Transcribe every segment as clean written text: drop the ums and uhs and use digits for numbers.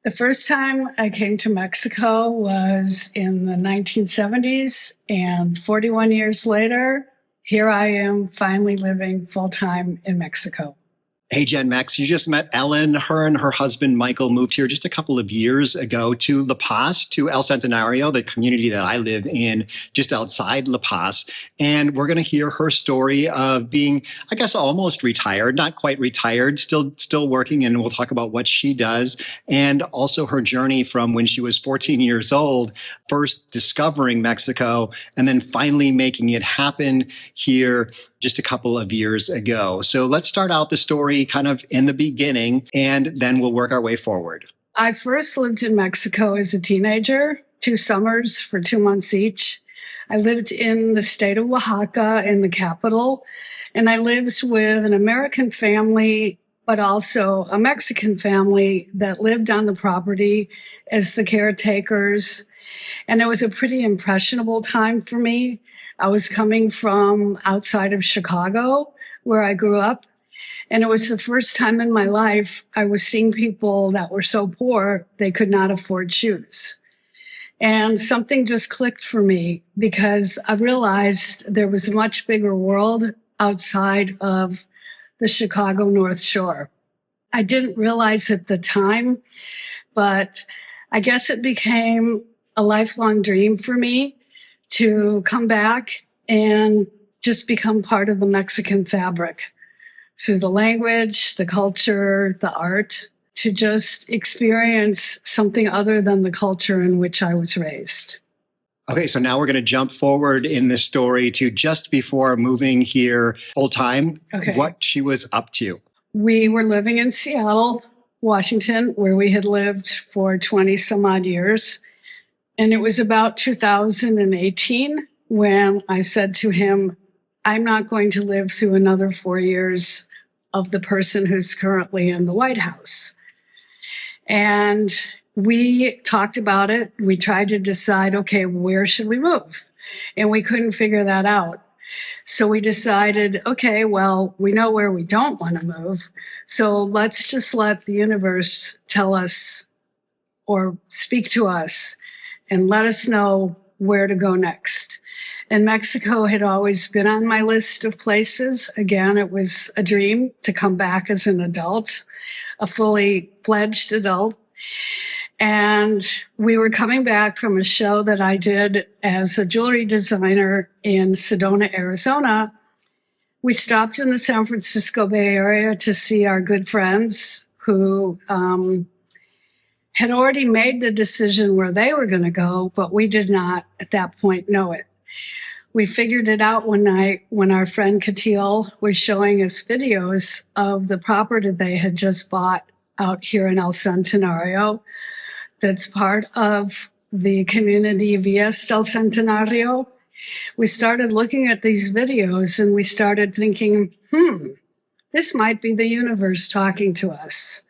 The first time I came to Mexico was in the 1970s, and 41 years later, here I am finally living full-time in Mexico. Hey, Jen Max, you just met Ellen. Her and her husband, Michael, moved here just a couple of years ago to La Paz, to El Centenario, the community that I live in just outside La Paz. And we're going to hear her story of being, I guess, almost retired, not quite retired, still working. And we'll talk about what she does, and also her journey from when she was 14 years old, first discovering Mexico, and then finally making it happen here just a couple of years ago. So let's start out the story kind of in the beginning, and then we'll work our way forward. I first lived in Mexico as a teenager, 2 summers for 2 months each. I lived in the state of Oaxaca, in the capital, and I lived with an American family, but also a Mexican family that lived on the property as the caretakers. And it was a pretty impressionable time for me. I was coming from outside of Chicago, where I grew up. And it was the first time in my life I was seeing people that were so poor they could not afford shoes. And something just clicked for me because I realized there was a much bigger world outside of the Chicago North Shore. I didn't realize at the time, but I guess it became a lifelong dream for me to come back and just become part of the Mexican fabric through the language, the culture, the art, to just experience something other than the culture in which I was raised. Okay, so now we're going to jump forward in this story to just before moving here full time, what she was up to. We were living in Seattle, Washington, where we had lived for 20 some odd years. And it was about 2018 when I said to him, I'm not going to live through another 4 years of the person who's currently in the White House. And we talked about it. We tried to decide, okay, where should we move? And we couldn't figure that out. So we decided, okay, well, we know where we don't want to move. So let's just let the universe tell us or speak to us and let us know where to go next. And Mexico had always been on my list of places. Again, it was a dream to come back as an adult, a fully fledged adult. And we were coming back from a show that I did as a jewelry designer in Sedona, Arizona. We stopped in the San Francisco Bay Area to see our good friends who had already made the decision where they were going to go, but we did not at that point know it. We figured it out one night when our friend Katil was showing us videos of the property they had just bought out here in El Centenario. That's part of the community Villas del Centenario. We started looking at these videos and we started thinking, this might be the universe talking to us.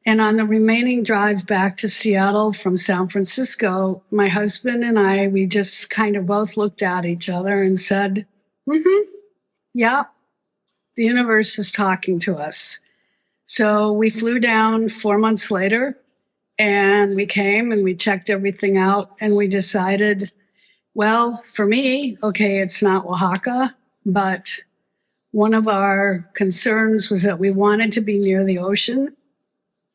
And on the remaining drive back to Seattle from San Francisco, my husband and I, we just kind of both looked at each other and said, yeah, the universe is talking to us. So we flew down 4 months later and we came and we checked everything out and we decided, well, for me, okay, it's not Oaxaca, but one of our concerns was that we wanted to be near the ocean.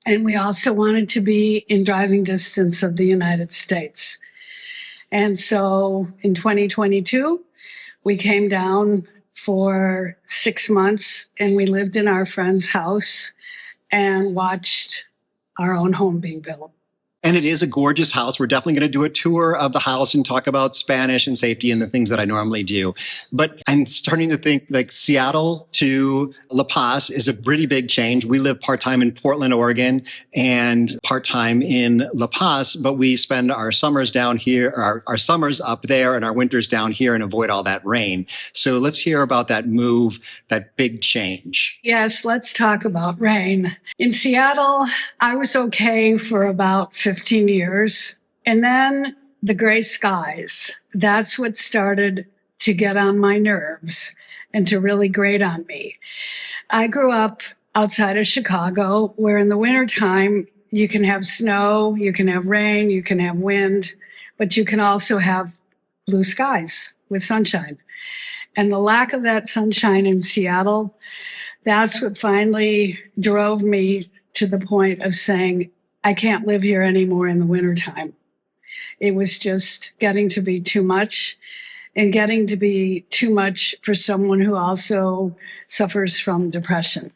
And we also wanted to be in driving distance of the United States. And so in 2022, we came down for 6 months and we lived in our friend's house and watched our own home being built. And it is a gorgeous house. We're definitely going to do a tour of the house and talk about Spanish and safety and the things that I normally do. But I'm starting to think like Seattle to La Paz is a pretty big change. We live part-time in Portland, Oregon, and part-time in La Paz, but we spend our summers down here, our summers up there and our winters down here and avoid all that rain. So let's hear about that move, that big change. Yes, let's talk about rain. In Seattle, I was okay for about 15 years. And then the gray skies, that's what started to get on my nerves and to really grate on me. I grew up outside of Chicago, where in the wintertime, you can have snow, you can have rain, you can have wind, but you can also have blue skies with sunshine. And the lack of that sunshine in Seattle, that's what finally drove me to the point of saying, I can't live here anymore in the wintertime. It was just getting to be too much, and getting to be too much for someone who also suffers from depression.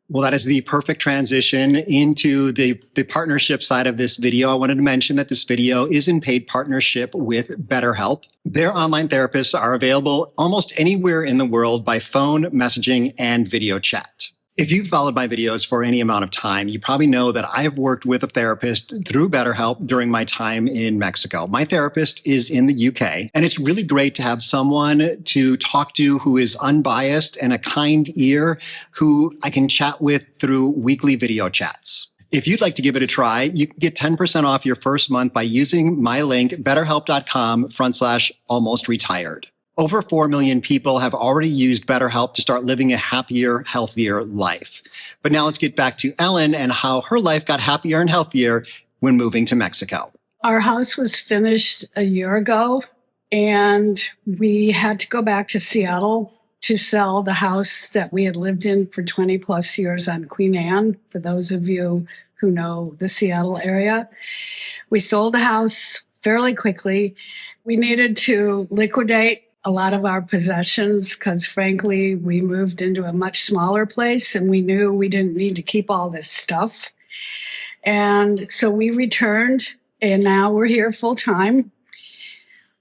Well, that is the perfect transition into the partnership side of this video. I wanted to mention that this video is in paid partnership with BetterHelp. Their online therapists are available almost anywhere in the world by phone, messaging, and video chat. If you've followed my videos for any amount of time, you probably know that I have worked with a therapist through BetterHelp during my time in Mexico. My therapist is in the UK, and it's really great to have someone to talk to who is unbiased and a kind ear who I can chat with through weekly video chats. If you'd like to give it a try, you can get 10% off your first month by using my link, betterhelp.com/almost-retired. Over 4 million people have already used BetterHelp to start living a happier, healthier life. But now let's get back to Ellen and how her life got happier and healthier when moving to Mexico. Our house was finished a year ago, and we had to go back to Seattle to sell the house that we had lived in for 20 plus years on Queen Anne, for those of you who know the Seattle area. We sold the house fairly quickly. We needed to liquidate a lot of our possessions because, frankly, we moved into a much smaller place and we knew we didn't need to keep all this stuff. And so we returned, and now we're here full time.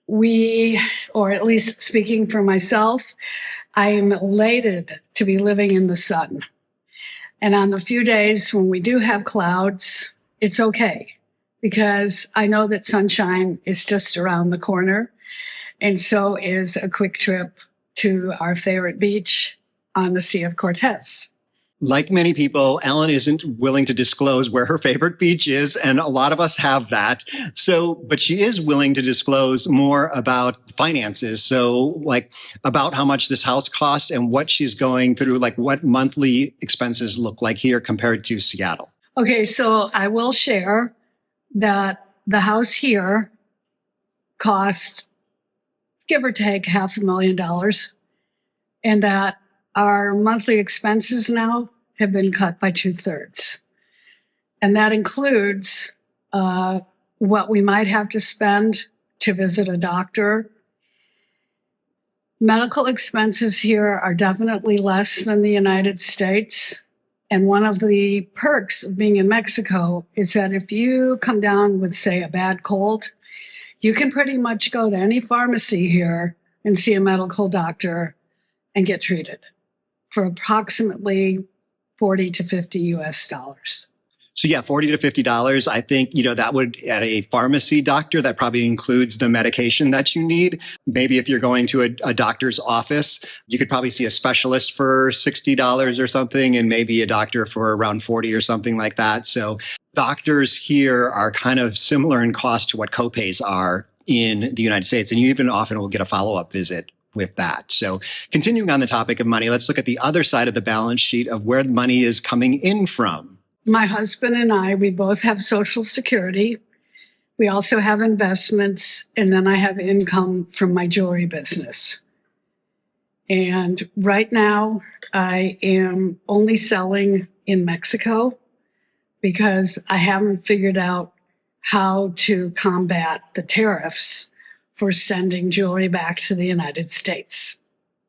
Or at least speaking for myself, I am elated to be living in the sun. And on the few days when we do have clouds, it's okay, because I know that sunshine is just around the corner. And so is a quick trip to our favorite beach on the Sea of Cortez. Like many people, Ellen isn't willing to disclose where her favorite beach is, and a lot of us have that. But she is willing to disclose more about finances. So, like, about how much this house costs and what she's going through, like what monthly expenses look like here compared to Seattle. Okay, so I will share that the house here cost, give or take, $500,000, and that our monthly expenses now have been cut by 2/3. And that includes what we might have to spend to visit a doctor. Medical expenses here are definitely less than the United States. And one of the perks of being in Mexico is that if you come down with, say, a bad cold, you can pretty much go to any pharmacy here and see a medical doctor and get treated for approximately $40 to $50 US. So yeah, $40 to $50. I think, that would, at a pharmacy doctor, that probably includes the medication that you need. Maybe if you're going to a doctor's office, you could probably see a specialist for $60 or something, and maybe a doctor for around $40 or something like that. So doctors here are kind of similar in cost to what copays are in the United States. And you even often will get a follow-up visit with that. So continuing on the topic of money, let's look at the other side of the balance sheet of where the money is coming in from. My husband and I, we both have Social Security. We also have investments, and then I have income from my jewelry business. And right now, I am only selling in Mexico because I haven't figured out how to combat the tariffs for sending jewelry back to the United States.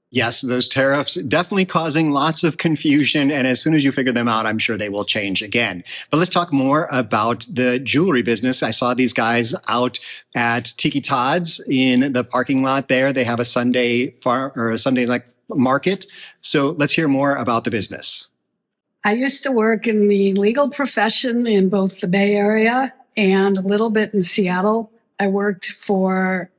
Yes, those tariffs definitely causing lots of confusion. And as soon as you figure them out, I'm sure they will change again. But let's talk more about the jewelry business. I saw these guys out at Tiki Todd's in the parking lot there. They have a Sunday market. So let's hear more about the business. I used to work in the legal profession in both the Bay Area and a little bit in Seattle. I worked for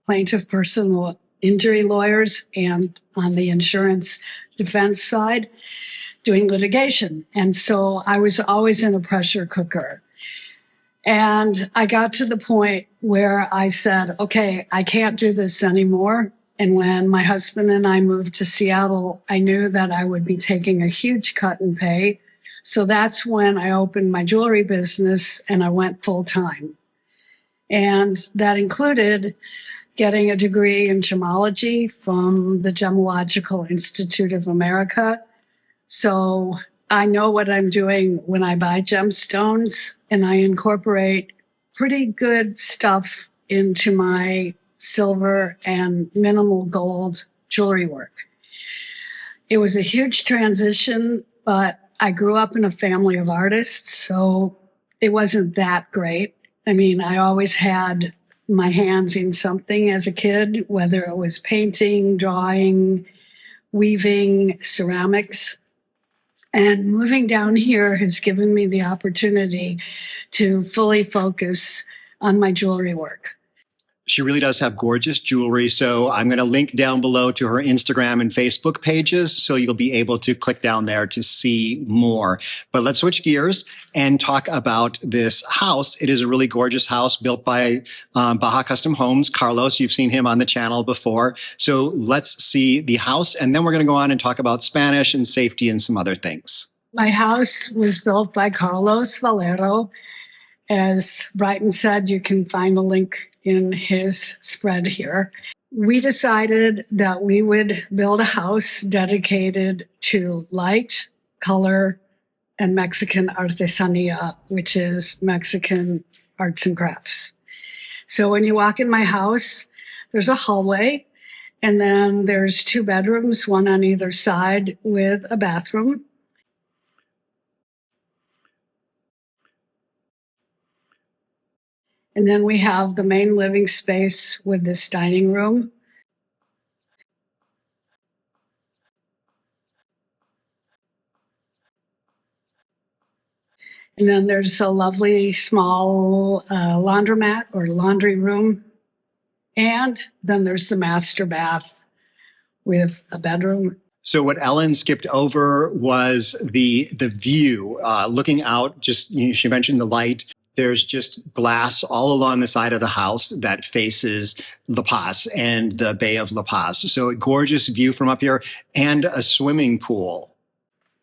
plaintiff personal injury lawyers and on the insurance defense side doing litigation. And so I was always in a pressure cooker. And I got to the point where I said, okay, I can't do this anymore. And when my husband and I moved to Seattle, I knew that I would be taking a huge cut in pay So that's when I opened my jewelry business and I went full time. And that included getting a degree in gemology from the Gemological Institute of America. So I know what I'm doing when I buy gemstones, and I incorporate pretty good stuff into my silver and minimal gold jewelry work. It was a huge transition, but I grew up in a family of artists, so it wasn't that great. I mean, I always had my hands in something as a kid, whether it was painting, drawing, weaving, ceramics. And moving down here has given me the opportunity to fully focus on my jewelry work. She really does have gorgeous jewelry. So I'm going to link down below to her Instagram and Facebook pages, so you'll be able to click down there to see more. But let's switch gears and talk about this house. It is a really gorgeous house built by Baja Custom Homes. Carlos, you've seen him on the channel before. So let's see the house, and then we're going to go on and talk about Spanish and safety and some other things. My house was built by Carlos Valero. As Brighton said, you can find a link in his spread here. We decided that we would build a house dedicated to light, color, and Mexican artesanía, which is Mexican arts and crafts. So when you walk in my house, there's a hallway, and then there's 2 bedrooms, one on either side with a bathroom. And then we have the main living space with this dining room. And then there's a lovely small laundromat or laundry room. And then there's the master bath with a bedroom. So what Ellen skipped over was the view, looking out. Just, she mentioned the light. There's just glass all along the side of the house that faces La Paz and the Bay of La Paz. So a gorgeous view from up here, and a swimming pool.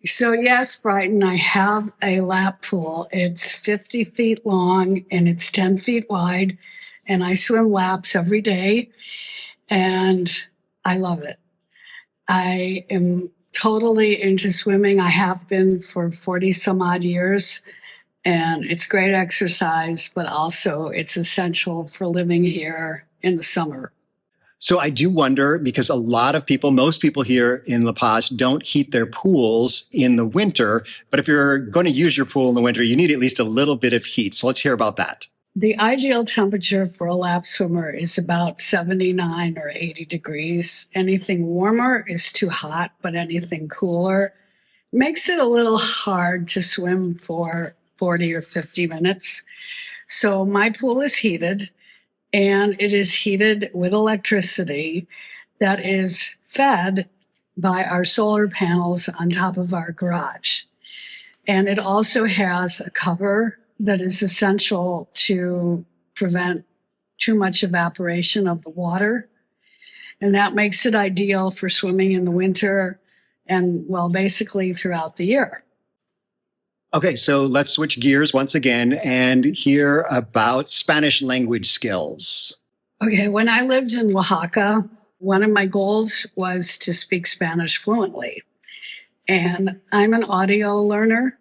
So yes, Brighton, I have a lap pool. It's 50 feet long and it's 10 feet wide. And I swim laps every day. And I love it. I am totally into swimming. I have been for 40 some odd years. And it's great exercise, but also it's essential for living here in the summer. So I do wonder, because a lot of people, most people here in La Paz don't heat their pools in the winter. But if you're going to use your pool in the winter, you need at least a little bit of heat. So let's hear about that. The ideal temperature for a lap swimmer is about 79 or 80 degrees. Anything warmer is too hot, but anything cooler makes it a little hard to swim for 40 or 50 minutes. So my pool is heated, and it is heated with electricity that is fed by our solar panels on top of our garage. And it also has a cover that is essential to prevent too much evaporation of the water. And that makes it ideal for swimming in the winter and, well, basically throughout the year. Okay, so let's switch gears once again and hear about Spanish language skills. Okay, when I lived in Oaxaca, one of my goals was to speak Spanish fluently. And I'm an audio learner,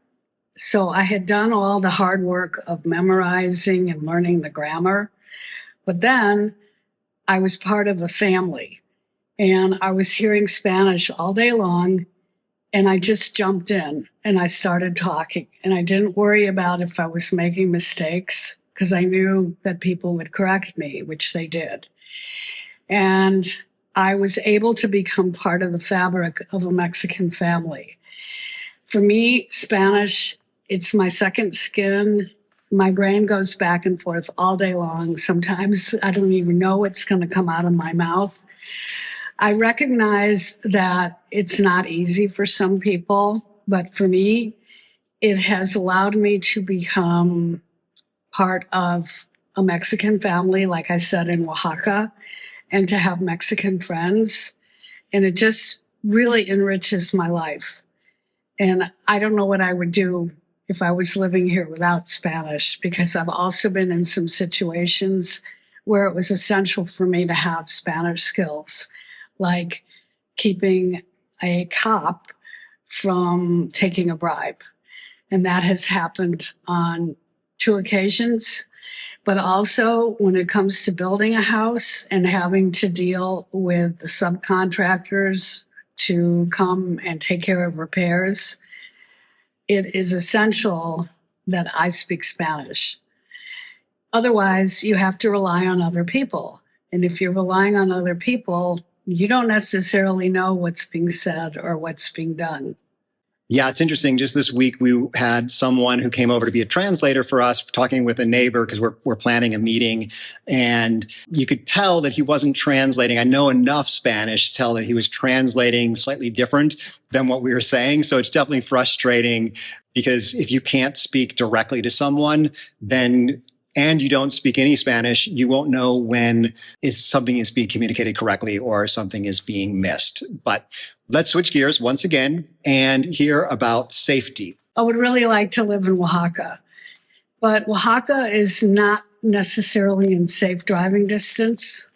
so I had done all the hard work of memorizing and learning the grammar. But then I was part of a family, and I was hearing Spanish all day long. And I just jumped in and I started talking, and I didn't worry about if I was making mistakes because I knew that people would correct me, which they did. And I was able to become part of the fabric of a Mexican family. For me, Spanish, it's my second skin. My brain goes back and forth all day long. Sometimes I don't even know what's going to come out of my mouth. I recognize that it's not easy for some people, but for me, it has allowed me to become part of a Mexican family, like I said, in Oaxaca, and to have Mexican friends. And it just really enriches my life. And I don't know what I would do if I was living here without Spanish, because I've also been in some situations where it was essential for me to have Spanish skills, like keeping a cop from taking a bribe. And that has happened on 2 occasions. But also when it comes to building a house and having to deal with the subcontractors to come and take care of repairs, it is essential that I speak Spanish. Otherwise, you have to rely on other people. And if you're relying on other people, you don't necessarily know what's being said or what's being done. Yeah, it's interesting. Just this week, we had someone who came over to be a translator for us, talking with a neighbor because we're planning a meeting. And you could tell that he wasn't translating. I know enough Spanish to tell that he was translating slightly different than what we were saying. So it's definitely frustrating because if you can't speak directly to someone, then and you don't speak any Spanish, you won't know when something is being communicated correctly or something is being missed. But let's switch gears once again and hear about safety. I would really like to live in Oaxaca, but Oaxaca is not necessarily in safe driving distance.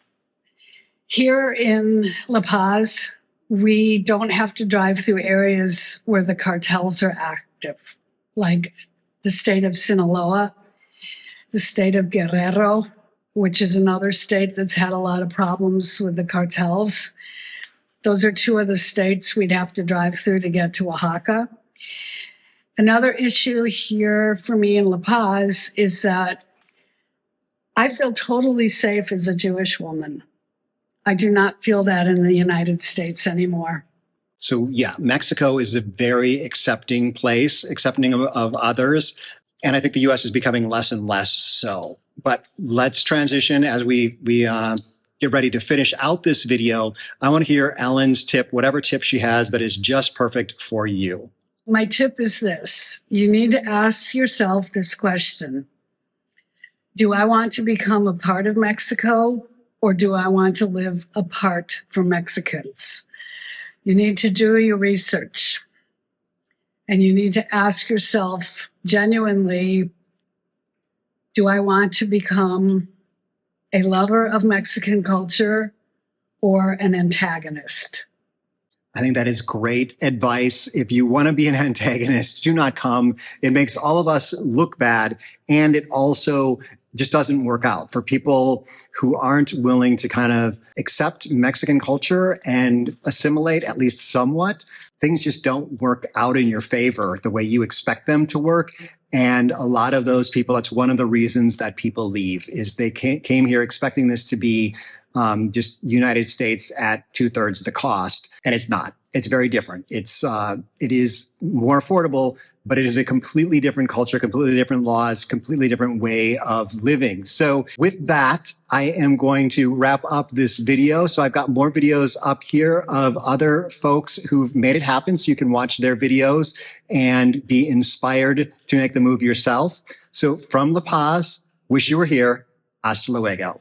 Here in La Paz, we don't have to drive through areas where the cartels are active, like the state of Sinaloa, the state of Guerrero, which is another state that's had a lot of problems with the cartels. Those are 2 of the states we'd have to drive through to get to Oaxaca. Another issue here for me in La Paz is that I feel totally safe as a Jewish woman. I do not feel that in the United States anymore. So yeah, Mexico is a very accepting place, accepting of others. And I think the U.S. is becoming less and less so. But let's transition as we get ready to finish out this video. I want to hear Ellen's tip, whatever tip she has that is just perfect for you. My tip is this. You need to ask yourself this question. Do I want to become a part of Mexico, or do I want to live apart from Mexicans? You need to do your research. And you need to ask yourself genuinely, do I want to become a lover of Mexican culture or an antagonist? I think that is great advice. If you want to be an antagonist, do not come. It makes all of us look bad. And it also just doesn't work out for people who aren't willing to kind of accept Mexican culture and assimilate at least somewhat. Things just don't work out in your favor the way you expect them to work. And a lot of those people, that's one of the reasons that people leave, is they came here expecting this to be just United States at 2/3 the cost. And it's not. It's very different. It is more affordable, but it is a completely different culture, completely different laws, completely different way of living. So with that, I am going to wrap up this video. So I've got more videos up here of other folks who've made it happen. So you can watch their videos and be inspired to make the move yourself. So from La Paz, wish you were here. Hasta luego.